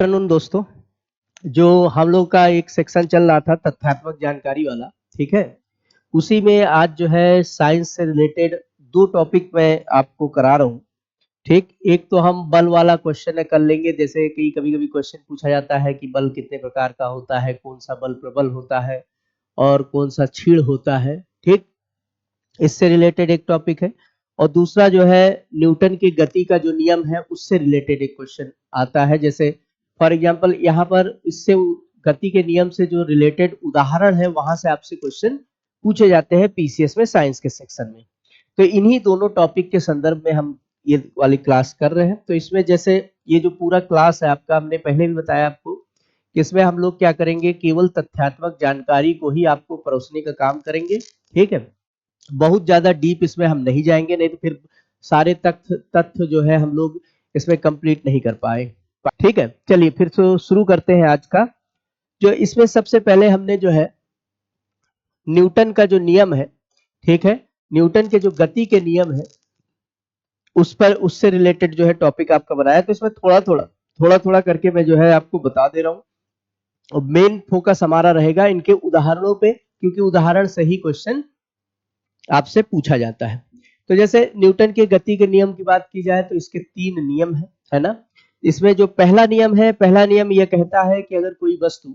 Afternoon दोस्तों। जो हम लोग का एक सेक्शन चल रहा था तथ्यात्मक जानकारी वाला, ठीक है, उसी में आज जो है साइंस से रिलेटेड दो टॉपिक मैं आपको करा रहा हूँ। ठीक, एक तो हम बल वाला क्वेश्चन कर लेंगे, जैसे कि कभी कभी क्वेश्चन पूछा जाता है कि बल कितने प्रकार का होता है, कौन सा बल प्रबल होता है और कौन सा क्षीण होता है। ठीक, इससे रिलेटेड एक टॉपिक है। और दूसरा जो है न्यूटन की गति का जो नियम है उससे रिलेटेड एक क्वेश्चन आता है। जैसे फॉर एग्जांपल यहाँ पर इससे गति के नियम से जो रिलेटेड उदाहरण है वहां से आपसे क्वेश्चन पूछे जाते हैं पीसीएस में, साइंस के सेक्शन में। तो इन्हीं दोनों टॉपिक के संदर्भ में हम ये वाली क्लास कर रहे हैं। तो इसमें जैसे ये जो पूरा क्लास है आपका, हमने पहले भी बताया आपको कि इसमें हम लोग क्या करेंगे, केवल तथ्यात्मक जानकारी को ही आपको परोसने का काम करेंगे। ठीक है, बहुत ज्यादा डीप इसमें हम नहीं जाएंगे, नहीं तो फिर सारे तथ्य तथ्य जो है हम लोग इसमें कंप्लीट नहीं कर पाए। ठीक है, चलिए फिर तो शुरू करते हैं आज का। जो इसमें सबसे पहले हमने जो है न्यूटन का जो नियम है, ठीक है, न्यूटन के जो गति के नियम है उस पर, उससे रिलेटेड जो है टॉपिक आपका बनाया। तो इसमें थोड़ा थोड़ा करके मैं जो है आपको बता दे रहा हूँ, और मेन फोकस हमारा रहेगा इनके उदाहरणों पे, क्योंकि उदाहरण से ही क्वेश्चन आपसे पूछा जाता है। तो जैसे न्यूटन के गति के नियम की बात की जाए तो इसके तीन नियम है ना। इसमें जो पहला नियम है, पहला नियम यह कहता है कि अगर कोई वस्तु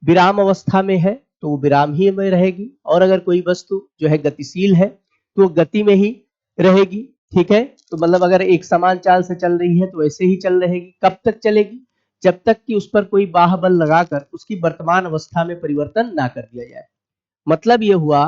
विराम अवस्था में है तो वो विराम ही में रहेगी, और अगर कोई वस्तु जो है गतिशील है तो वो गति में ही रहेगी। ठीक है, तो मतलब अगर एक समान चाल से चल रही है तो ऐसे ही चल रहेगी। कब तक चलेगी? जब तक कि उस पर कोई बाह्य बल लगाकर उसकी वर्तमान अवस्था में परिवर्तन ना कर दिया जाए। मतलब ये हुआ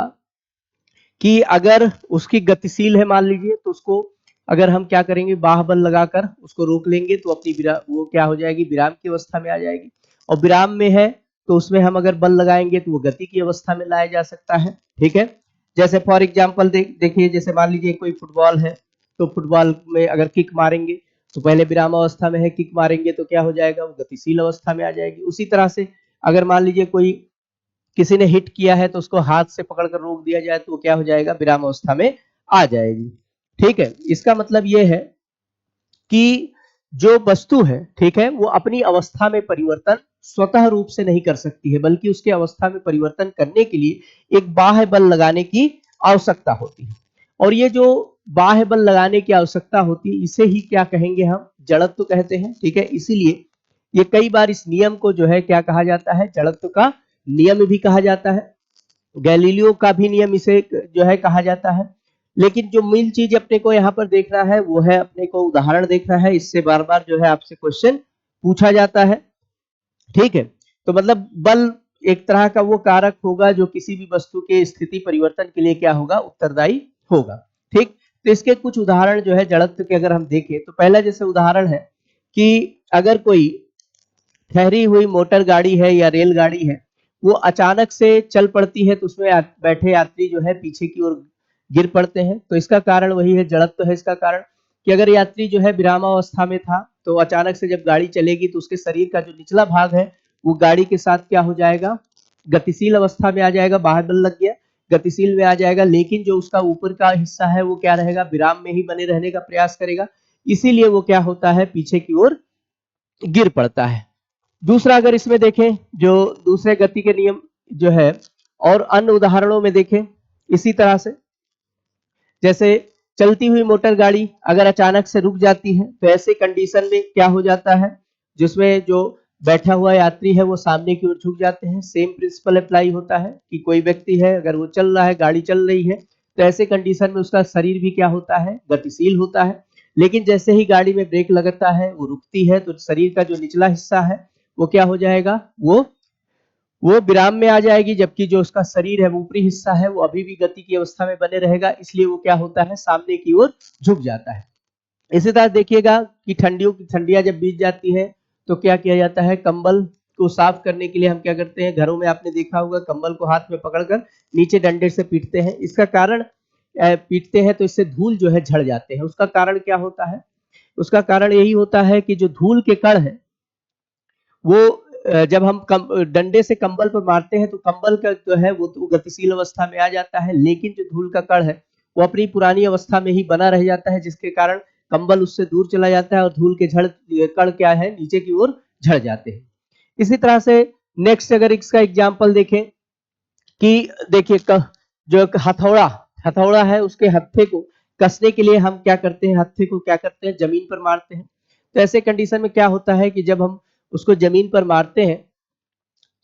कि अगर उसकी गतिशील है मान लीजिए, तो उसको अगर हम क्या करेंगे, बाह्य बल लगाकर उसको रोक लेंगे तो अपनी वो क्या हो जाएगी, विराम की अवस्था में आ जाएगी। और विराम में है तो उसमें हम अगर बल लगाएंगे तो वो गति की अवस्था में लाया जा सकता है। ठीक है, जैसे फॉर एग्जाम्पल देखिए, जैसे मान लीजिए कोई फुटबॉल है, तो फुटबॉल में अगर किक मारेंगे तो पहले विराम अवस्था में है, किक मारेंगे तो क्या हो जाएगा, वो गतिशील अवस्था में आ जाएगी। उसी तरह से अगर मान लीजिए कोई किसी ने हिट किया है तो उसको हाथ से पकड़कर रोक दिया जाए तो क्या हो जाएगा, विराम अवस्था में आ जाएगी। ठीक है, इसका मतलब ये है कि जो वस्तु है, ठीक है, वो अपनी अवस्था में परिवर्तन स्वतः रूप से नहीं कर सकती है, बल्कि उसके अवस्था में परिवर्तन करने के लिए एक बाह्य बल लगाने की आवश्यकता होती है। और ये जो बाह्य बल लगाने की आवश्यकता होती है, इसे ही क्या कहेंगे, हम जड़त्व कहते हैं। ठीक है, इसीलिए ये कई बार इस नियम को जो है क्या कहा जाता है, जड़त्व का नियम भी कहा जाता है। गैलीलियो का भी नियम इसे जो है कहा जाता है। लेकिन जो मूल चीज अपने को यहाँ पर देखना है वो है, अपने को उदाहरण देखना है, इससे बार बार जो है आपसे क्वेश्चन पूछा जाता है। ठीक है, तो मतलब बल एक तरह का वो कारक होगा जो किसी भी वस्तु के स्थिति परिवर्तन के लिए क्या होगा, उत्तरदायी होगा। ठीक, तो इसके कुछ उदाहरण जो है जड़त्व के अगर हम देखें तो पहला जैसे उदाहरण है कि अगर कोई ठहरी हुई मोटर गाड़ी है या रेलगाड़ी है, वो अचानक से चल पड़ती है तो उसमें बैठे यात्री जो है पीछे की ओर गिर पड़ते हैं। तो इसका कारण वही है, जड़त्व है इसका कारण, कि अगर यात्री जो है विरामावस्था में था तो अचानक से जब गाड़ी चलेगी तो उसके शरीर का जो निचला भाग है वो गाड़ी के साथ क्या हो जाएगा, गतिशील अवस्था में आ जाएगा, बाहर बल लग गया, गतिशील में आ जाएगा। लेकिन जो उसका ऊपर का हिस्सा है वो क्या रहेगा, विराम में ही बने रहने का प्रयास करेगा, इसीलिए वो क्या होता है, पीछे की ओर गिर पड़ता है। दूसरा अगर इसमें देखें, जो दूसरे गति के नियम जो है और अन्य उदाहरणों में देखें इसी तरह से, जैसे चलती हुई मोटर गाड़ी अगर अचानक से रुक जाती है तो ऐसे कंडीशन में क्या हो जाता है, जिसमें जो बैठा हुआ यात्री है वो सामने की ओर झुक जाते हैं। सेम प्रिंसिपल अप्लाई होता है कि कोई व्यक्ति है अगर वो चल रहा है, गाड़ी चल रही है, तो ऐसे कंडीशन में उसका शरीर भी क्या होता है, गतिशील होता है। लेकिन जैसे ही गाड़ी में ब्रेक लगता है, वो रुकती है, तो शरीर का जो निचला हिस्सा है वो क्या हो जाएगा, वो विराम में आ जाएगी, जबकि जो उसका शरीर है, वो ऊपरी हिस्सा है, वो अभी भी गति की अवस्था में बने रहेगा, इसलिए वो क्या होता है, सामने की ओर झुक जाता है। इसी तरह देखिएगा कि ठंडियां जब बीत जाती है तो क्या किया जाता है, कंबल को साफ करने के लिए हम क्या करते हैं, घरों में आपने देखा होगा कंबल को हाथ में पकड़कर नीचे डंडे से पीटते हैं। इसका कारण पीटते हैं तो इससे धूल जो है झड़ जाते हैं। उसका कारण क्या होता है, उसका कारण यही होता है कि जो धूल के कण है वो जब हम डंडे से कंबल पर मारते हैं तो कंबल का जो है वो तो गतिशील अवस्था में आ जाता है, लेकिन जो धूल का कण है वो अपनी पुरानी अवस्था में ही बना रह जाता है, जिसके कारण कंबल उससे दूर चला जाता है और धूल के झड़ कण क्या है, नीचे की ओर झड़ जाते हैं। इसी तरह से नेक्स्ट अगर इसका एग्जाम्पल देखें कि देखिए जो हथौड़ा हथौड़ा है, उसके हत्थे को कसने के लिए हम क्या करते हैं, हत्थे को क्या करते हैं, जमीन पर मारते हैं। तो ऐसे कंडीशन में क्या होता है कि जब हम उसको जमीन पर मारते हैं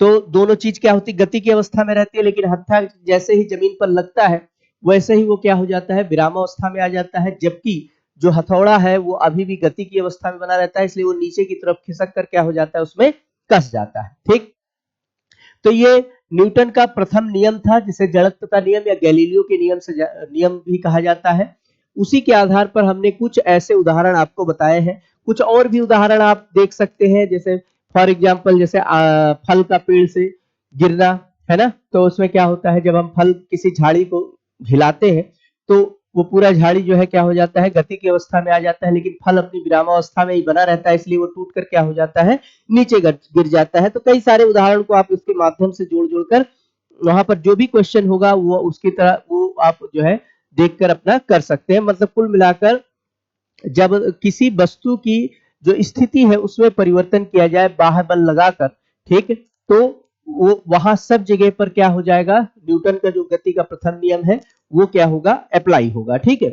तो दोनों चीज क्या होती है, गति की अवस्था में रहती है, लेकिन हत्था जैसे ही जमीन पर लगता है वैसे ही वो क्या हो जाता है, विरामावस्था में आ जाता है। जबकि जो हथौड़ा है वो अभी भी गति की अवस्था में बना रहता है, इसलिए वो नीचे की तरफ खिसक कर क्या हो जाता है, उसमें कस जाता है। ठीक, तो ये न्यूटन का प्रथम नियम था, जिसे जड़त्वता नियम या गैलीलियो के नियम से नियम भी कहा जाता है। उसी के आधार पर हमने कुछ ऐसे उदाहरण आपको बताए हैं। कुछ और भी उदाहरण आप देख सकते हैं, जैसे फॉर एग्जांपल जैसे फल का पेड़ से गिरना, है ना। तो उसमें क्या होता है, जब हम फल किसी झाड़ी को हिलाते हैं तो वो पूरा झाड़ी जो है क्या हो जाता है, गति की अवस्था में आ जाता है, लेकिन फल अपनी विरामावस्था में ही बना रहता है, इसलिए वो टूट कर क्या हो जाता है, नीचे गिर जाता है। तो कई सारे उदाहरण को आप इसके माध्यम से जोड़ जोड़कर वहां पर जो भी क्वेश्चन होगा वो उसकी तरह वो आप जो है देखकर अपना कर सकते हैं। मतलब कुल मिलाकर जब किसी वस्तु की जो स्थिति है उसमें परिवर्तन किया जाए बाह्य बल लगाकर, ठीक, तो वो वहां सब जगह पर क्या हो जाएगा, न्यूटन का जो गति का प्रथम नियम है वो क्या होगा, अप्लाई होगा। ठीक है,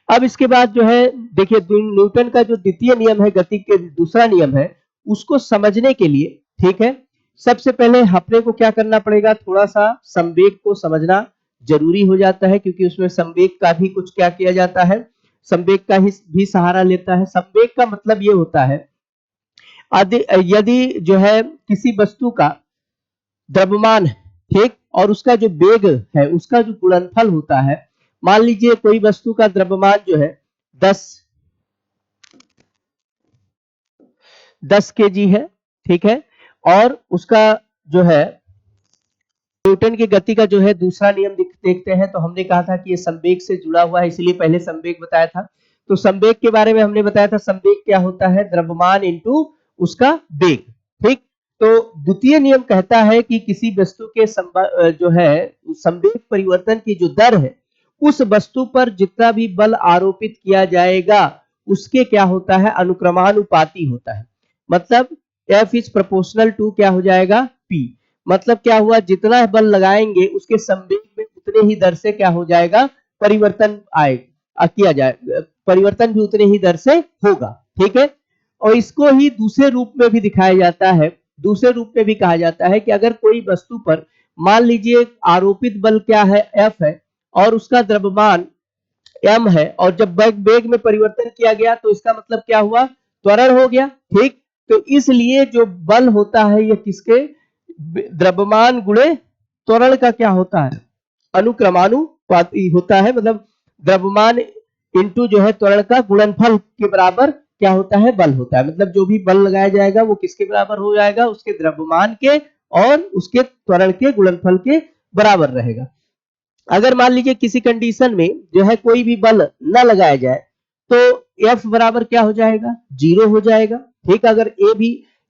अब इसके बाद जो है देखिए न्यूटन का जो द्वितीय नियम है, गति के दूसरा नियम है, उसको समझने के लिए, ठीक है, सबसे पहले अपने को क्या करना पड़ेगा, थोड़ा सा संवेग को समझना जरूरी हो जाता है, क्योंकि उसमें संवेग का भी कुछ क्या किया जाता है, संवेग का ही भी सहारा लेता है। संवेग का मतलब ये होता है यदि जो है किसी वस्तु का द्रव्यमान, ठीक, और उसका जो वेग है उसका जो गुणनफल होता है, मान लीजिए कोई वस्तु का द्रव्यमान जो है 10 केजी है, ठीक है, और उसका जो है न्यूटन की गति का जो है दूसरा नियम देखते हैं। तो हमने कहा था कि ये संवेग से जुड़ा हुआ है, इसलिए पहले संवेग बताया था। तो संवेग के बारे में हमने बताया था, संवेग क्या होता है, द्रव्यमान इंटू उसका वेग। ठीक, तो द्वितीय नियम कहता है कि किसी वस्तु के जो है संवेग परिवर्तन की जो दर है, उस वस्तु पर जितना भी बल आरोपित किया जाएगा उसके क्या होता है, अनुक्रमानुपाती होता है। मतलब F इज प्रोपोर्शनल टू क्या हो जाएगा, P। मतलब क्या हुआ, जितना बल लगाएंगे उसके संवेग में उतने ही दर से क्या हो जाएगा, परिवर्तन किया जाए, परिवर्तन भी उतने ही दर से होगा। ठीक है, और इसको ही दूसरे रूप में भी दिखाया जाता है। दूसरे रूप में भी कहा जाता है कि अगर कोई वस्तु पर मान लीजिए आरोपित बल क्या है, F है, और उसका द्रव्यमान m है, और जब वेग में परिवर्तन किया गया तो इसका मतलब क्या हुआ, त्वरण हो गया। ठीक, तो इसलिए जो बल होता है ये किसके, द्रव्यमान गुणे त्वरण का क्या होता है, अनुक्रमानुपाती होता है। मतलब द्रव्यमान इंटू जो है त्वरण का गुणनफल के बराबर क्या होता है, बल होता है। मतलब जो भी बल लगाया जाएगा वो किसके बराबर हो जाएगा, उसके द्रव्यमान के और उसके त्वरण के गुणनफल के बराबर रहेगा। अगर मान लीजिए किसी कंडीशन में जो है कोई भी बल न लगाया जाए तो F बराबर क्या हो जाएगा, 0 हो जाएगा। ठीक, अगर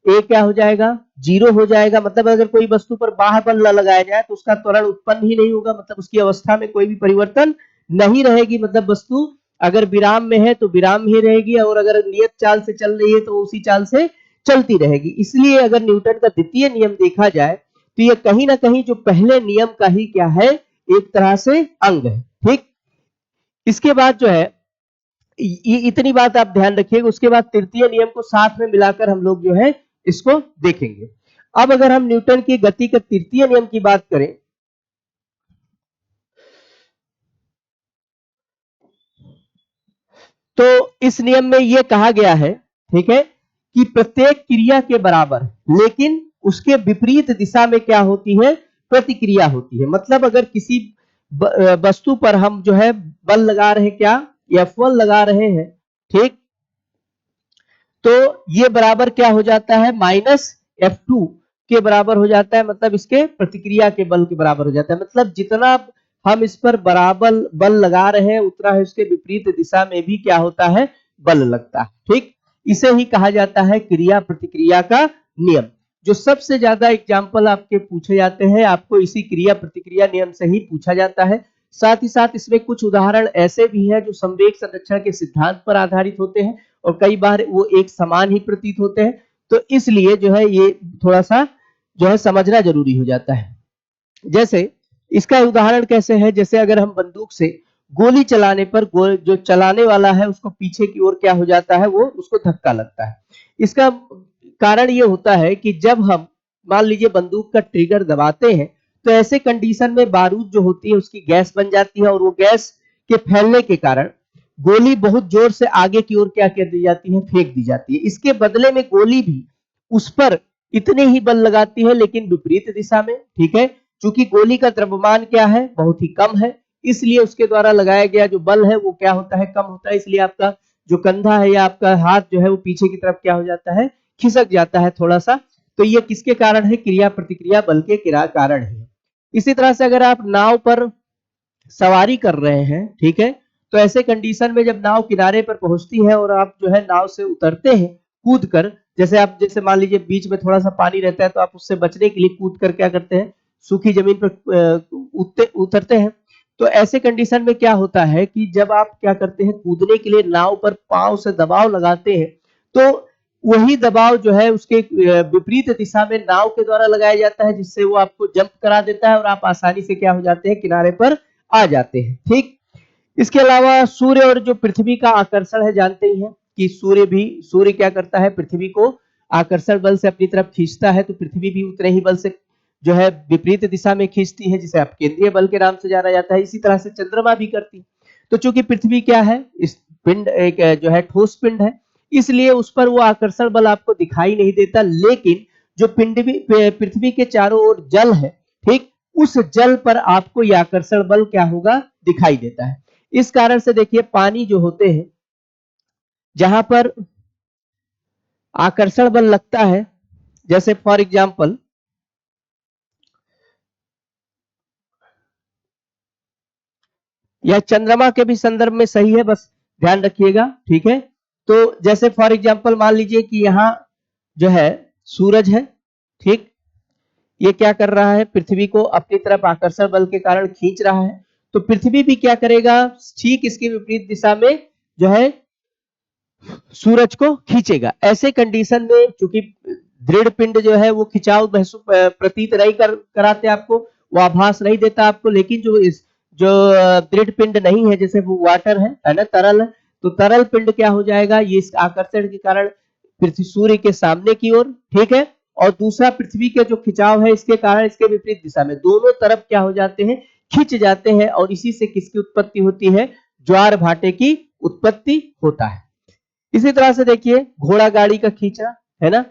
ए क्या हो जाएगा, 0 हो जाएगा। मतलब अगर कोई वस्तु पर बाह्य बल न लगाया जाए तो उसका त्वरण उत्पन्न ही नहीं होगा, मतलब उसकी अवस्था में कोई भी परिवर्तन नहीं रहेगी। मतलब वस्तु अगर विराम में है तो विराम ही रहेगी, और अगर नियत चाल से चल रही है तो उसी चाल से चलती रहेगी। इसलिए अगर न्यूटन का द्वितीय नियम देखा जाए तो ये कहीं ना कहीं जो पहले नियम का ही क्या है, एक तरह से अंग है। ठीक, इसके बाद जो है इतनी बात आप ध्यान रखिएगा। उसके बाद तृतीय नियम को साथ में मिलाकर हम लोग जो है इसको देखेंगे। अब अगर हम न्यूटन की गति का तृतीय नियम की बात करें तो इस नियम में यह कहा गया है, ठीक है, कि प्रत्येक क्रिया के बराबर लेकिन उसके विपरीत दिशा में क्या होती है, प्रतिक्रिया होती है। मतलब अगर किसी वस्तु पर हम जो है बल लगा रहे हैं, क्या F1 लगा रहे हैं, ठीक, तो ये बराबर क्या हो जाता है, -F2 के बराबर हो जाता है। मतलब इसके प्रतिक्रिया के बल के बराबर हो जाता है। मतलब जितना हम इस पर बराबर बल लगा रहे हैं उतना है उसके विपरीत दिशा में भी क्या होता है, बल लगता है। ठीक, इसे ही कहा जाता है क्रिया प्रतिक्रिया का नियम। जो सबसे ज्यादा एग्जाम्पल आपके पूछे जाते हैं आपको इसी क्रिया प्रतिक्रिया नियम से ही पूछा जाता है। साथ ही साथ इसमें कुछ उदाहरण ऐसे भी हैं जो संवेग संरक्षण के सिद्धांत पर आधारित होते हैं और कई बार वो एक समान ही प्रतीत होते हैं। तो इसलिए जो है ये थोड़ा सा जो है समझना जरूरी हो जाता है। जैसे इसका उदाहरण कैसे है, जैसे अगर हम बंदूक से गोली चलाने पर जो चलाने वाला है उसको पीछे की ओर क्या हो जाता है, वो उसको धक्का लगता है। इसका कारण ये होता है कि जब हम मान लीजिए बंदूक का ट्रिगर दबाते हैं तो ऐसे कंडीशन में बारूद जो होती है उसकी गैस बन जाती है और वो गैस के फैलने के कारण गोली बहुत जोर से आगे की ओर क्या कर दी जाती है, फेंक दी जाती है। इसके बदले में गोली भी उस पर इतने ही बल लगाती है लेकिन विपरीत दिशा में, ठीक है। चूंकि गोली का द्रव्यमान क्या है, बहुत ही कम है, इसलिए उसके द्वारा लगाया गया जो बल है वो क्या होता है, कम होता है। इसलिए आपका जो कंधा है या आपका हाथ जो है वो पीछे की तरफ क्या हो जाता है, खिसक जाता है थोड़ा सा। तो ये किसके कारण है, क्रिया प्रतिक्रिया बल के कारण है। इसी तरह से अगर आप नाव पर सवारी कर रहे हैं, ठीक है, तो ऐसे कंडीशन में जब नाव किनारे पर पहुंचती है और आप जो है नाव से उतरते हैं कूद कर, जैसे मान लीजिए बीच में थोड़ा सा पानी रहता है तो आप उससे बचने के लिए कूद कर क्या करते हैं, सूखी जमीन पर उतरते हैं। तो ऐसे कंडीशन में क्या होता है कि जब आप क्या करते हैं, कूदने के लिए नाव पर पांव से दबाव लगाते हैं तो वही दबाव जो है उसके विपरीत दिशा में नाव के द्वारा लगाया जाता है, जिससे वो आपको जंप करा देता है और आप आसानी से क्या हो जाते हैं, किनारे पर आ जाते हैं। ठीक, इसके अलावा सूर्य और जो पृथ्वी का आकर्षण है, जानते ही हैं कि सूर्य क्या करता है, पृथ्वी को आकर्षण बल से अपनी तरफ खींचता है, तो पृथ्वी भी उतने ही बल से जो है विपरीत दिशा में खींचती है, जिसे आप केंद्रीय बल के नाम से जाना जाता है। इसी तरह से चंद्रमा भी करती है। तो चूंकि पृथ्वी क्या है, इस पिंड एक जो है ठोस पिंड है, इसलिए उस पर वो आकर्षण बल आपको दिखाई नहीं देता, लेकिन जो पृथ्वी के चारों ओर जल है, ठीक, उस जल पर आपको यह आकर्षण बल क्या होगा, दिखाई देता है। इस कारण से देखिए पानी जो होते हैं जहां पर आकर्षण बल लगता है, जैसे फॉर एग्जांपल यह चंद्रमा के भी संदर्भ में सही है, बस ध्यान रखिएगा, ठीक है। तो जैसे फॉर एग्जांपल मान लीजिए कि यहां जो है सूरज है, ठीक, ये क्या कर रहा है, पृथ्वी को अपनी तरफ आकर्षण बल के कारण खींच रहा है। तो पृथ्वी भी क्या करेगा, ठीक इसके विपरीत दिशा में जो है सूरज को खींचेगा। ऐसे कंडीशन में चूंकि दृढ़ पिंड जो है वो खिंचाव महसूस प्रतीत नहीं कराते आपको, वो आभास नहीं देता आपको, लेकिन जो दृढ़ पिंड नहीं है, जैसे वो वाटर है ना, तरल है, तो तरल पिंड क्या हो जाएगा, ये इस आकर्षण के कारण पृथ्वी सूर्य के सामने की ओर, ठीक है, और दूसरा पृथ्वी के जो खिंचाव है इसके कारण इसके विपरीत दिशा में, दोनों तरफ क्या हो जाते हैं, खिंच जाते हैं, और इसी से किसकी उत्पत्ति होती है, ज्वार भाटे की उत्पत्ति होता है। इसी तरह से देखिए घोड़ा गाड़ी का खींचा, है ना,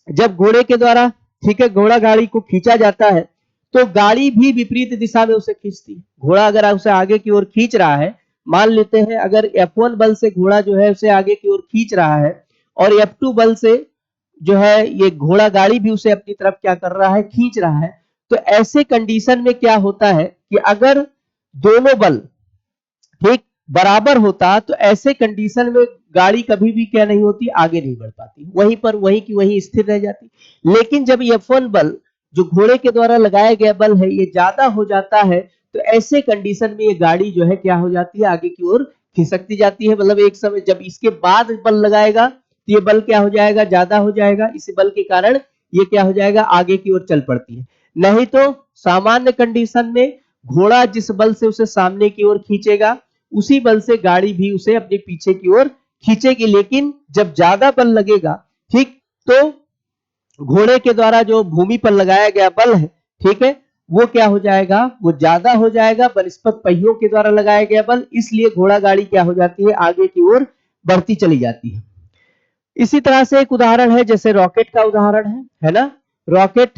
जब घोड़े के द्वारा, ठीक है, घोड़ा गाड़ी को खींचा जाता है तो गाड़ी भी विपरीत दिशा में उसे खींचती है। घोड़ा अगर उसे आगे की ओर खींच रहा है, मान लेते हैं अगर F1 बल से घोड़ा जो है उसे आगे की ओर खींच रहा है और F2 बल से जो है ये घोड़ा गाड़ी भी उसे अपनी तरफ क्या कर रहा है, खींच रहा है। तो ऐसे कंडीशन में क्या होता है कि अगर दोनों बल ठीक बराबर होता तो ऐसे कंडीशन में गाड़ी कभी भी क्या नहीं होती, आगे नहीं बढ़ पाती, वहीं पर वहीं की वहीं स्थिर रह जाती। लेकिन जब F1 बल जो घोड़े के द्वारा लगाया गया बल है ये ज्यादा हो जाता है, तो ऐसे कंडीशन में ये गाड़ी जो है क्या हो जाती है, आगे की ओर खिसकती जाती है। मतलब एक समय जब इसके बाद बल लगाएगा तो ये बल क्या हो जाएगा, ज्यादा हो जाएगा, इस बल के कारण ये क्या हो जाएगा, आगे की ओर चल पड़ती है। नहीं तो सामान्य कंडीशन में घोड़ा जिस बल से उसे सामने की ओर खींचेगा उसी बल से गाड़ी भी उसे अपने पीछे की ओर खींचेगी। लेकिन जब ज्यादा बल लगेगा, ठीक, तो घोड़े के द्वारा जो भूमि पर लगाया गया बल है, ठीक है, वो क्या हो जाएगा, वो ज्यादा हो जाएगा बनिस्पत पहियों के द्वारा लगाया गया बल, इसलिए घोड़ा गाड़ी क्या हो जाती है, आगे की ओर बढ़ती चली जाती है। इसी तरह से एक उदाहरण है, जैसे रॉकेट का उदाहरण है ना। रॉकेट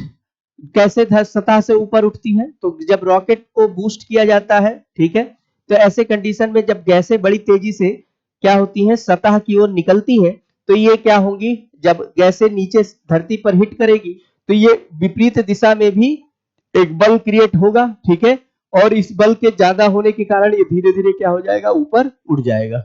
कैसे सतह से ऊपर उठती है, तो जब रॉकेट को बूस्ट किया जाता है, ठीक है, तो ऐसे कंडीशन में जब गैसें बड़ी तेजी से क्या होती हैं, सतह की ओर निकलती है, तो ये क्या होंगी, जब गैसें नीचे धरती पर हिट करेगी तो ये विपरीत दिशा में भी एक बल क्रिएट होगा, ठीक है, और इस बल के ज्यादा होने के कारण ये धीरे धीरे क्या हो जाएगा, ऊपर उड़ जाएगा।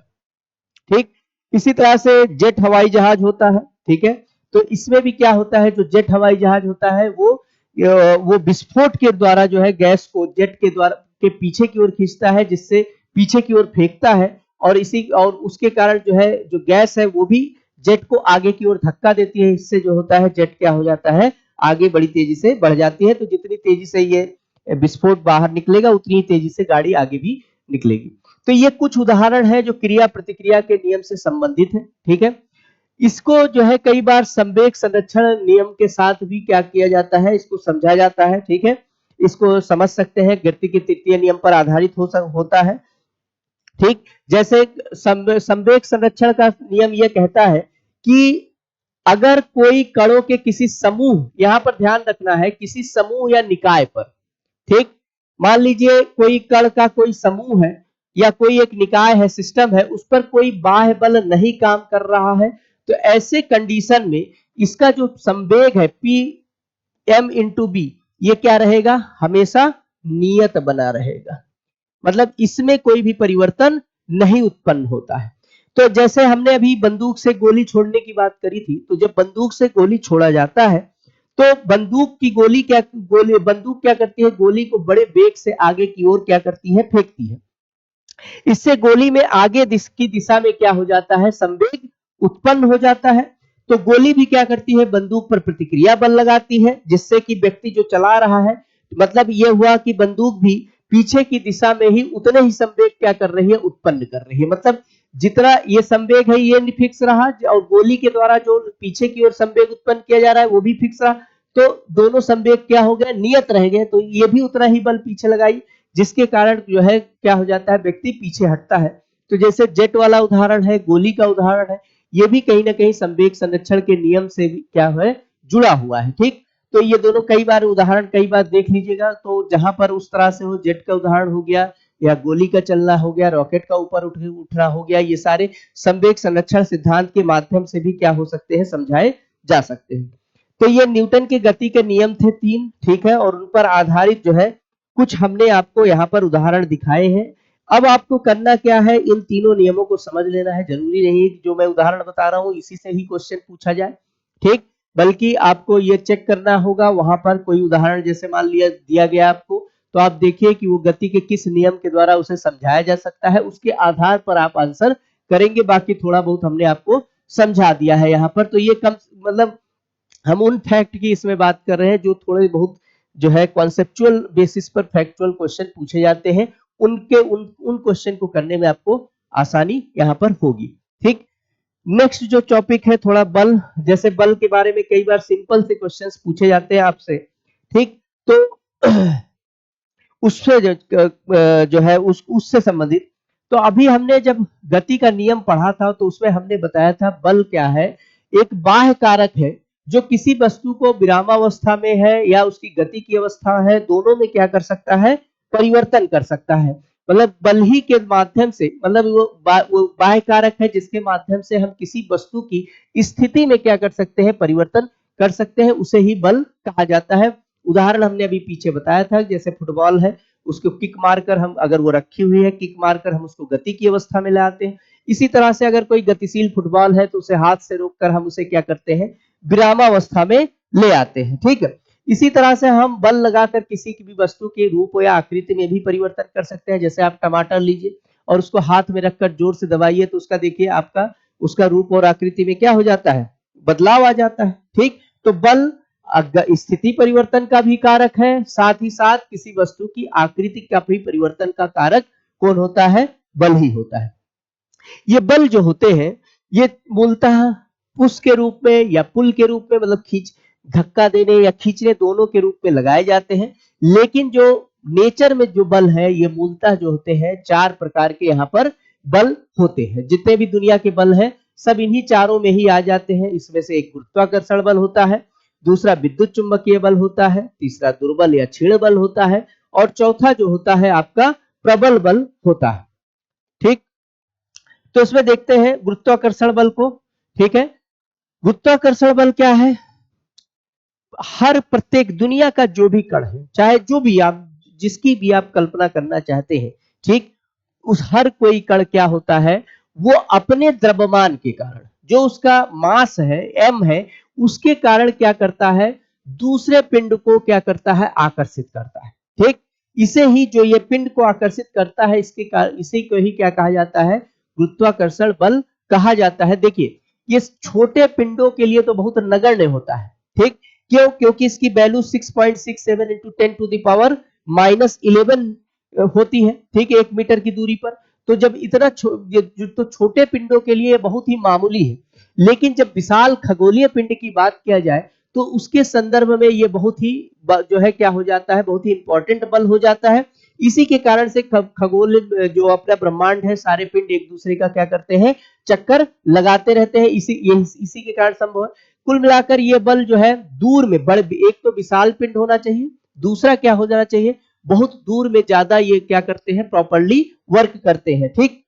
ठीक, इसी तरह से जेट हवाई जहाज होता है, ठीक है, तो इसमें भी क्या होता है, जो जेट हवाई जहाज होता है वो विस्फोट के द्वारा जो है गैस को जेट के द्वारा के पीछे की ओर खींचता है, जिससे पीछे की ओर फेंकता है, और उसके कारण जो है जो गैस है वो भी जेट को आगे की ओर धक्का देती है, इससे जो होता है जेट क्या हो जाता है, आगे बड़ी तेजी से बढ़ जाती है। तो जितनी तेजी से ये विस्फोट बाहर निकलेगा उतनी ही तेजी से गाड़ी आगे भी निकलेगी। तो ये कुछ उदाहरण है जो क्रिया प्रतिक्रिया के नियम से संबंधित है, ठीक है। इसको जो है कई बार संवेग संरक्षण नियम के साथ भी क्या किया जाता है, इसको समझा जाता है, ठीक है। इसको समझ सकते हैं, गति के तृतीय नियम पर आधारित होता है, ठीक। जैसे संवेग संरक्षण का नियम यह कहता है कि अगर कोई कणों के किसी समूह, यहां पर ध्यान रखना है, किसी समूह या निकाय पर, ठीक, मान लीजिए कोई कण का कोई समूह है या कोई एक निकाय है, सिस्टम है, उस पर कोई बाह्य बल नहीं काम कर रहा है, तो ऐसे कंडीशन में इसका जो संवेग है पी एम इंटू बी, ये क्या रहेगा, हमेशा नियत बना रहेगा। मतलब इसमें कोई भी परिवर्तन नहीं उत्पन्न होता है। तो जैसे हमने अभी बंदूक से गोली छोड़ने की बात करी थी, तो जब बंदूक से गोली छोड़ा जाता है तो बंदूक क्या करती है, गोली को बड़े वेग से आगे की ओर क्या करती है, फेंकती है। इससे गोली में आगे की दिशा में क्या हो जाता है, संवेग उत्पन्न हो जाता है। तो गोली भी क्या करती है, बंदूक पर प्रतिक्रिया बल लगाती है, जिससे कि व्यक्ति जो चला रहा है, मतलब यह हुआ कि बंदूक भी पीछे की दिशा में ही उतने ही संवेग क्या कर रही है, उत्पन्न कर रही है। मतलब जितना ये संवेग है ये फिक्स रहा, और गोली के द्वारा जो पीछे की ओर संवेग उत्पन्न किया जा रहा है वो भी फिक्स रहा। तो दोनों संवेग क्या हो गए, नियत रह गए। तो ये भी उतना ही बल पीछे लगाई, जिसके कारण जो है क्या हो जाता है, व्यक्ति पीछे हटता है। तो जैसे जेट वाला उदाहरण है, गोली का उदाहरण है, ये भी कहीं ना कहीं संवेग संरक्षण के नियम से भी क्या है, जुड़ा हुआ है, ठीक। तो ये दोनों कई बार उदाहरण कई बार देख लीजिएगा, तो जहां पर उस तरह से हो, जेट का उदाहरण हो गया या गोली का चलना हो गया, रॉकेट का ऊपर उठना हो गया, ये सारे संवेग संरक्षण सिद्धांत के माध्यम से भी क्या हो सकते हैं, समझाए जा सकते हैं। तो ये न्यूटन के गति के नियम थे 3, ठीक है, और उन पर आधारित जो है कुछ हमने आपको यहाँ पर उदाहरण दिखाए हैं। अब आपको करना क्या है, इन तीनों नियमों को समझ लेना है। जरूरी नहीं है कि जो मैं उदाहरण बता रहा हूँ इसी से ही क्वेश्चन पूछा जाए, ठीक, बल्कि आपको ये चेक करना होगा, वहां पर कोई उदाहरण जैसे मान लिया दिया गया आपको, तो आप देखिए कि वो गति के किस नियम के द्वारा उसे समझाया जा सकता है, उसके आधार पर आप आंसर करेंगे। बाकी थोड़ा बहुत हमने आपको समझा दिया है यहाँ पर। तो ये कम मतलब हम उन फैक्ट की इसमें बात कर रहे हैं जो थोड़े बहुत जो है कॉन्सेप्चुअल बेसिस पर फैक्चुअल क्वेश्चन पूछे जाते हैं, उनके उन क्वेश्चन को करने में आपको आसानी यहाँ पर होगी, ठीक। नेक्स्ट जो टॉपिक है थोड़ा बल, जैसे बल के बारे में कई बार सिंपल से क्वेश्चंस पूछे जाते हैं आपसे, ठीक। तो उससे जो है उससे संबंधित, तो अभी हमने जब गति का नियम पढ़ा था तो उसमें हमने बताया था बल क्या है, एक बाह्य कारक है जो किसी वस्तु को विरामावस्था में है या उसकी गति की अवस्था है, दोनों में क्या कर सकता है, परिवर्तन कर सकता है। मतलब बल ही के माध्यम से, मतलब वो बाह्य कारक है जिसके माध्यम से हम किसी वस्तु की स्थिति में क्या कर सकते हैं, परिवर्तन कर सकते हैं, उसे ही बल कहा जाता है। उदाहरण हमने अभी पीछे बताया था, जैसे फुटबॉल है, उसको किक मारकर हम, अगर वो रखी हुई है, किक मारकर हम उसको गति की अवस्था में लाते हैं। इसी तरह से अगर कोई गतिशील फुटबॉल है तो उसे हाथ से रोककर हम उसे क्या करते हैं, विरामावस्था में ले आते हैं, ठीक है। इसी तरह से हम बल लगाकर किसी की भी वस्तु के रूप या आकृति में भी परिवर्तन कर सकते हैं। जैसे आप टमाटर लीजिए और उसको हाथ में रखकर जोर से दबाइए तो उसका देखिए आपका उसका रूप और आकृति में क्या हो जाता है, बदलाव आ जाता है, ठीक। तो बल स्थिति परिवर्तन का भी कारक है, साथ ही साथ किसी वस्तु की आकृति का भी परिवर्तन का कारक कौन होता है, बल ही होता है। ये बल जो होते हैं ये मूलतः पुश के रूप में या पुल के रूप में, मतलब धक्का देने या खींचने दोनों के रूप में लगाए जाते हैं। लेकिन जो नेचर में जो बल है ये मूलतः जो होते हैं 4 प्रकार के यहाँ पर बल होते हैं। जितने भी दुनिया के बल हैं सब इन्हीं चारों में ही आ जाते हैं। इसमें से एक गुरुत्वाकर्षण बल होता है, दूसरा विद्युत चुंबकीय बल होता है, तीसरा दुर्बल या क्षीण बल होता है, और चौथा जो होता है आपका प्रबल बल होता है, ठीक। तो इसमें देखते हैं गुरुत्वाकर्षण बल को, ठीक है। गुरुत्वाकर्षण बल क्या है, हर प्रत्येक दुनिया का जो भी कण है, चाहे जो भी आप जिसकी भी आप कल्पना करना चाहते हैं, ठीक, उस हर कोई कण क्या होता है, वो अपने द्रव्यमान के कारण, जो उसका मास है m है, उसके कारण क्या करता है, दूसरे पिंड को क्या करता है, आकर्षित करता है, ठीक। इसे ही जो ये पिंड को आकर्षित करता है इसके कारण इसी को ही क्या कहा जाता है, गुरुत्वाकर्षण बल कहा जाता है। देखिए ये छोटे पिंडों के लिए तो बहुत नगण्य होता है, ठीक। क्यों? क्योंकि इसकी value 6.67 into 10 to the power -11 होती है, ठीक है, 1 मीटर की दूरी पर। तो जब इतना तो छोटे पिंडों के लिए बहुत ही मामूली है, लेकिन जब विशाल खगोलीय पिंड की बात किया जाए तो उसके संदर्भ में ये बहुत ही जो है क्या हो जाता है, बहुत ही इंपॉर्टेंट बल हो जाता है। इसी के कारण से खगोल जो अपना ब्रह्मांड है, सारे पिंड एक दूसरे का क्या करते हैं, चक्कर लगाते रहते हैं। इसी के कारण संभव है। कुल मिलाकर ये बल जो है दूर में बड़े, एक तो विशाल पिंड होना चाहिए, दूसरा क्या हो जाना चाहिए, बहुत दूर में ज्यादा ये क्या करते हैं, प्रॉपर्ली वर्क करते हैं, ठीक।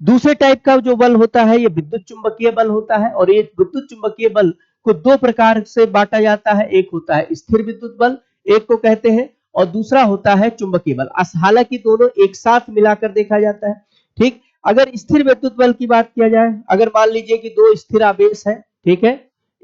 दूसरे टाइप का जो बल होता है ये विद्युत चुंबकीय बल होता है, और ये विद्युत चुंबकीय बल को दो प्रकार से बांटा जाता है। एक होता है स्थिर विद्युत बल, एक को कहते हैं, और दूसरा होता है चुंबकीय बल। हालांकि दोनों एक साथ मिलाकर देखा जाता है, ठीक। अगर स्थिर विद्युत बल की बात किया जाए, अगर मान लीजिए कि दो स्थिर आवेश है, ठीक है,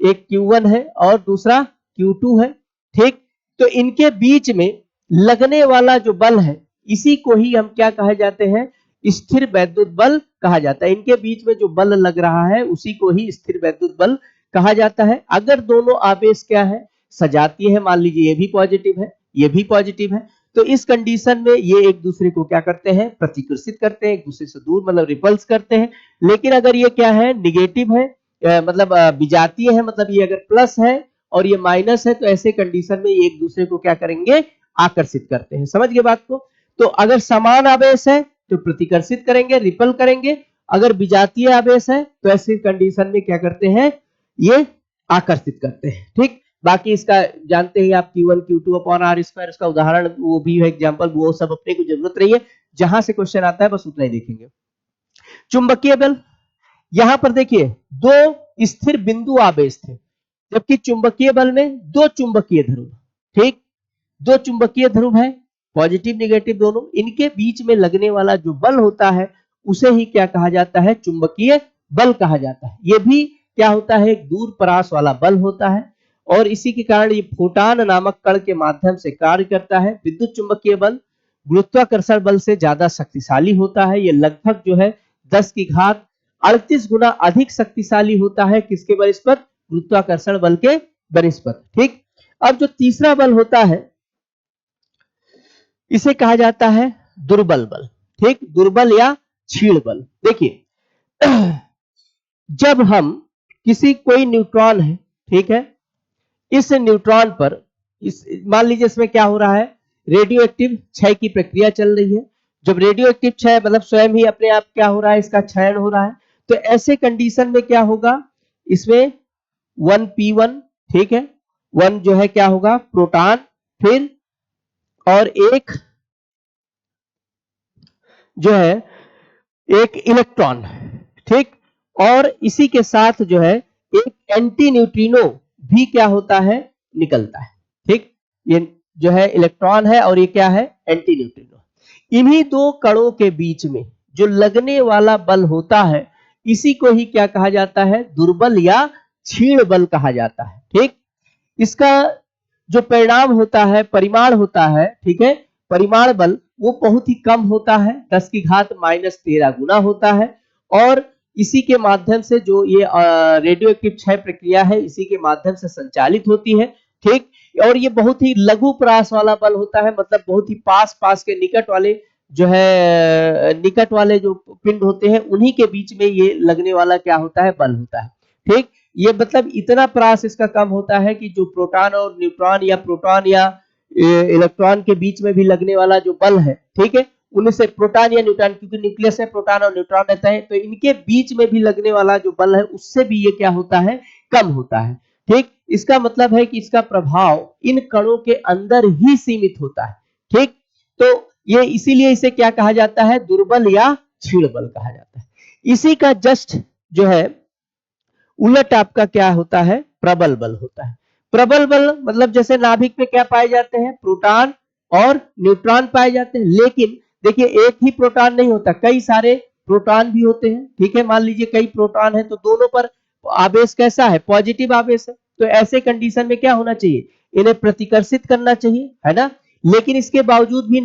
एक Q1 है और दूसरा Q2 है, ठीक। तो इनके बीच में लगने वाला जो बल है, इसी को ही हम क्या कहे जाते हैं, स्थिर वैद्युत बल कहा जाता है। इनके बीच में जो बल लग रहा है उसी को ही स्थिर वैद्युत बल कहा जाता है। अगर दोनों आवेश क्या है, सजातीय है, मान लीजिए ये भी पॉजिटिव है, ये भी पॉजिटिव है, तो इस कंडीशन में ये एक दूसरे को क्या करते हैं, प्रतिकर्षित करते हैं, एक दूसरे से दूर, मतलब रिपल्स करते हैं। लेकिन अगर ये क्या है, निगेटिव है, मतलब विजातीय है, मतलब ये अगर प्लस है और ये माइनस है, तो ऐसे कंडीशन में ये एक दूसरे को क्या करेंगे, आकर्षित करते हैं। समझ गए बात को? तो अगर समान आवेश है तो प्रतिकर्षित करेंगे, रिपल करेंगे। अगर विजातीय आवेश है तो ऐसी कंडीशन में क्या करते हैं, ये आकर्षित करते हैं, ठीक। बाकी इसका जानते हैं आप, Q1 Q2 upon R square, इसका उदाहरण वो भी है, एग्जांपल, वो सब अपने को जरूरत नहीं है, जहां से क्वेश्चन आता है बस उतना ही देखेंगे। चुंबकीय बल, यहां पर देखिए दो स्थिर बिंदु आवेश थे, जबकि चुंबकीय बल में दो चुंबकीय ध्रुव, ठीक, दो चुंबकीय ध्रुव है, पॉजिटिव निगेटिव दोनों। इनके बीच में लगने वाला जो बल होता है उसे ही क्या कहा जाता है, चुंबकीय बल कहा जाता है। ये भी क्या होता है, एक दूर परास वाला बल होता है, और इसी के कारण ये फोटान नामक कण के माध्यम से कार्य करता है। विद्युत चुंबकीय बल गुरुत्वाकर्षण बल से ज्यादा शक्तिशाली होता है। ये लगभग जो है 10 की घात 38 गुना अधिक शक्तिशाली होता है, किसके बनिस्पत, गुरुत्वाकर्षण बल के बनिस्पत, ठीक। अब जो तीसरा बल होता है इसे कहा जाता है दुर्बल बल, ठीक, दुर्बल या क्षीण बल। देखिए जब हम किसी, कोई न्यूट्रॉन है, ठीक है, इस न्यूट्रॉन पर, इस मान लीजिए इसमें क्या हो रहा है, रेडियो एक्टिव क्षय की प्रक्रिया चल रही है। जब रेडियो एक्टिव क्षय मतलब स्वयं ही अपने आप क्या हो रहा है, इसका क्षयन हो रहा है, तो ऐसे कंडीशन में क्या होगा, इसमें 1p1, ठीक है, 1 जो है क्या होगा, प्रोटॉन, फिर और एक जो है एक इलेक्ट्रॉन, ठीक, और इसी के साथ जो है एक एंटी न्यूट्रिनो भी क्या होता है, निकलता है, ठीक। ये जो है इलेक्ट्रॉन है और ये क्या है, एंटी न्यूट्रिनो। इन्हीं दो कणों के बीच में जो लगने वाला बल होता है, इसी को ही क्या कहा जाता है, दुर्बल या क्षीण बल कहा जाता है, ठीक। इसका जो परिणाम होता है, परिमाण होता है, ठीक है, परिमाण बल वो बहुत ही कम होता है, 10 की घात -13 गुना होता है, और इसी के माध्यम से जो ये रेडियो एक्टिव क्षय प्रक्रिया है, इसी के माध्यम से संचालित होती है, ठीक। और ये बहुत ही लघु परास वाला बल होता है, मतलब बहुत ही पास पास के निकट वाले जो है, निकट वाले जो पिंड होते हैं उन्हीं के बीच में ये लगने वाला क्या होता है, बल होता है, ठीक। ये मतलब इतना परास इसका कम होता है कि जो प्रोटॉन और न्यूट्रॉन या प्रोटॉन या इलेक्ट्रॉन के बीच में भी लगने वाला जो बल है, ठीक है, उनसे प्रोटॉन या न्यूट्रॉन, क्योंकि न्यूक्लियस में प्रोटॉन और न्यूट्रॉन रहता है, तो इनके बीच में भी लगने वाला जो बल है उससे भी ये क्या होता है, कम होता है, ठीक। इसका मतलब है कि इसका प्रभाव इन कणों के अंदर ही सीमित होता है, ठीक। तो ये इसीलिए इसे क्या कहा जाता है, दुर्बल या क्षीण बल कहा जाता है। इसी का जस्ट जो है उलट आपका क्या होता है, प्रबल बल होता है। प्रबल बल मतलब जैसे नाभिक में क्या पाए जाते हैं, प्रोटॉन और न्यूट्रॉन पाए जाते हैं, लेकिन देखिए एक ही प्रोटॉन नहीं होता, कई सारे प्रोटॉन भी होते हैं, ठीक है। मान लीजिए कई प्रोटॉन है तो दोनों पर आवेश कैसा है, पॉजिटिव आवेश है, तो ऐसे कंडीशन में क्या होना चाहिए, इन्हें प्रतिकर्षित करना चाहिए, है ना। लेकिन इसके बावजूद भी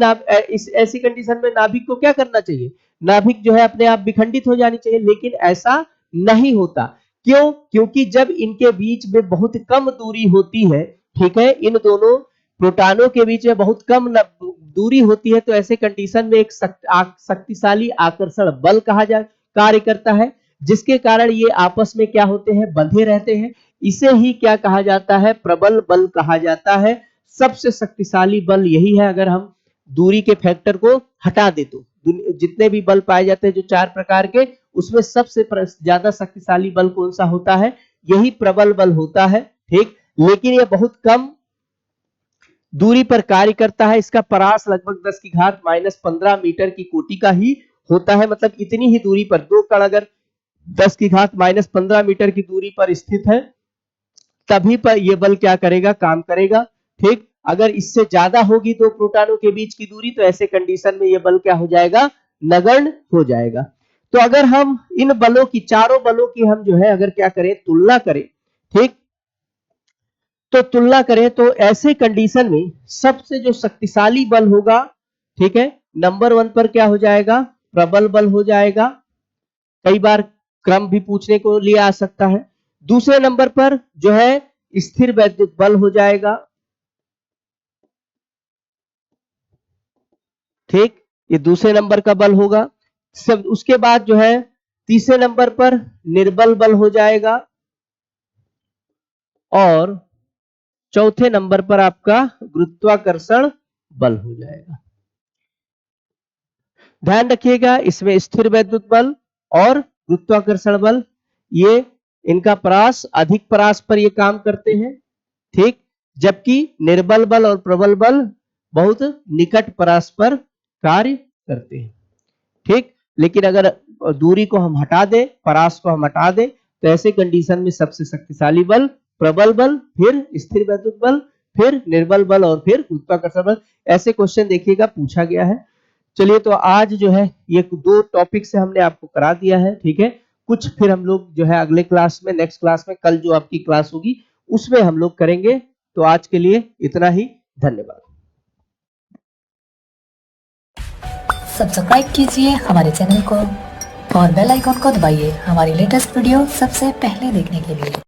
इस ऐसी कंडीशन में नाभिक को क्या करना चाहिए, नाभिक जो है अपने आप विखंडित हो जानी चाहिए, लेकिन ऐसा नहीं होता। क्यों? क्योंकि जब इनके बीच में बहुत कम दूरी होती है, ठीक है, इन दोनों प्रोटॉनों के बीच में बहुत कम दूरी होती है, तो ऐसे कंडीशन में एक शक्तिशाली आकर्षण बल कार्य करता है, जिसके कारण ये आपस में क्या होते हैं, बंधे रहते हैं। इसे ही क्या कहा जाता है, प्रबल बल कहा जाता है। सबसे शक्तिशाली बल यही है। अगर हम दूरी के फैक्टर को हटा दे तो जितने भी बल पाए जाते हैं जो 4 प्रकार के, उसमें सबसे ज्यादा शक्तिशाली बल कौन सा होता है, यही प्रबल बल होता है। ठीक, लेकिन ये बहुत कम दूरी पर कार्य करता है। इसका परास लगभग 10 की घात -15 मीटर की कोटि का ही होता है। मतलब इतनी ही दूरी पर दो कण अगर 10 की घात -15 मीटर की दूरी पर स्थित है, तभी पर यह बल क्या करेगा, काम करेगा। ठीक, अगर इससे ज्यादा होगी दो प्रोटॉनों के बीच की दूरी, तो ऐसे कंडीशन में यह बल क्या हो जाएगा, नगण्य हो जाएगा। तो अगर हम इन बलों की, चारों बलों की हम जो है अगर क्या करें, तुलना करें, ठीक, तो तुलना करें तो ऐसे कंडीशन में सबसे जो शक्तिशाली बल होगा, ठीक है, नंबर 1 पर क्या हो जाएगा, प्रबल बल हो जाएगा। कई बार क्रम भी पूछने को लिए आ सकता है। दूसरे नंबर पर जो है स्थिर वैद्युत बल हो जाएगा। ठीक, ये दूसरे नंबर का बल होगा। सब उसके बाद जो है तीसरे नंबर पर निर्बल बल हो जाएगा, और चौथे नंबर पर आपका गुरुत्वाकर्षण बल हो जाएगा। ध्यान रखिएगा, इसमें स्थिर वैद्युत बल और गुरुत्वाकर्षण बल, ये इनका परास, अधिक परास पर ये काम करते हैं। ठीक, जबकि निर्बल बल और प्रबल बल बहुत निकट परास पर कार्य करते हैं। ठीक, लेकिन अगर दूरी को हम हटा दें, परास को हम हटा दें, तो ऐसे कंडीशन में सबसे शक्तिशाली बल प्रबल बल, फिर स्थिर वैद्युत बल, फिर निर्बल बल और फिर गुरुत्वाकर्षण बल। ऐसे क्वेश्चन देखिएगा पूछा गया है। चलिए, तो आज जो है ये दो टॉपिक से हमने आपको करा दिया है। ठीक है, कुछ फिर हम लोग जो है अगले क्लास में, नेक्स्ट क्लास में, कल जो आपकी क्लास होगी उसमें हम लोग करेंगे। तो आज के लिए इतना ही, धन्यवाद। सब्सक्राइब कीजिए हमारे चैनल को और बेल आइकॉन को दबाइए हमारी लेटेस्ट वीडियो सबसे पहले देखने के लिए।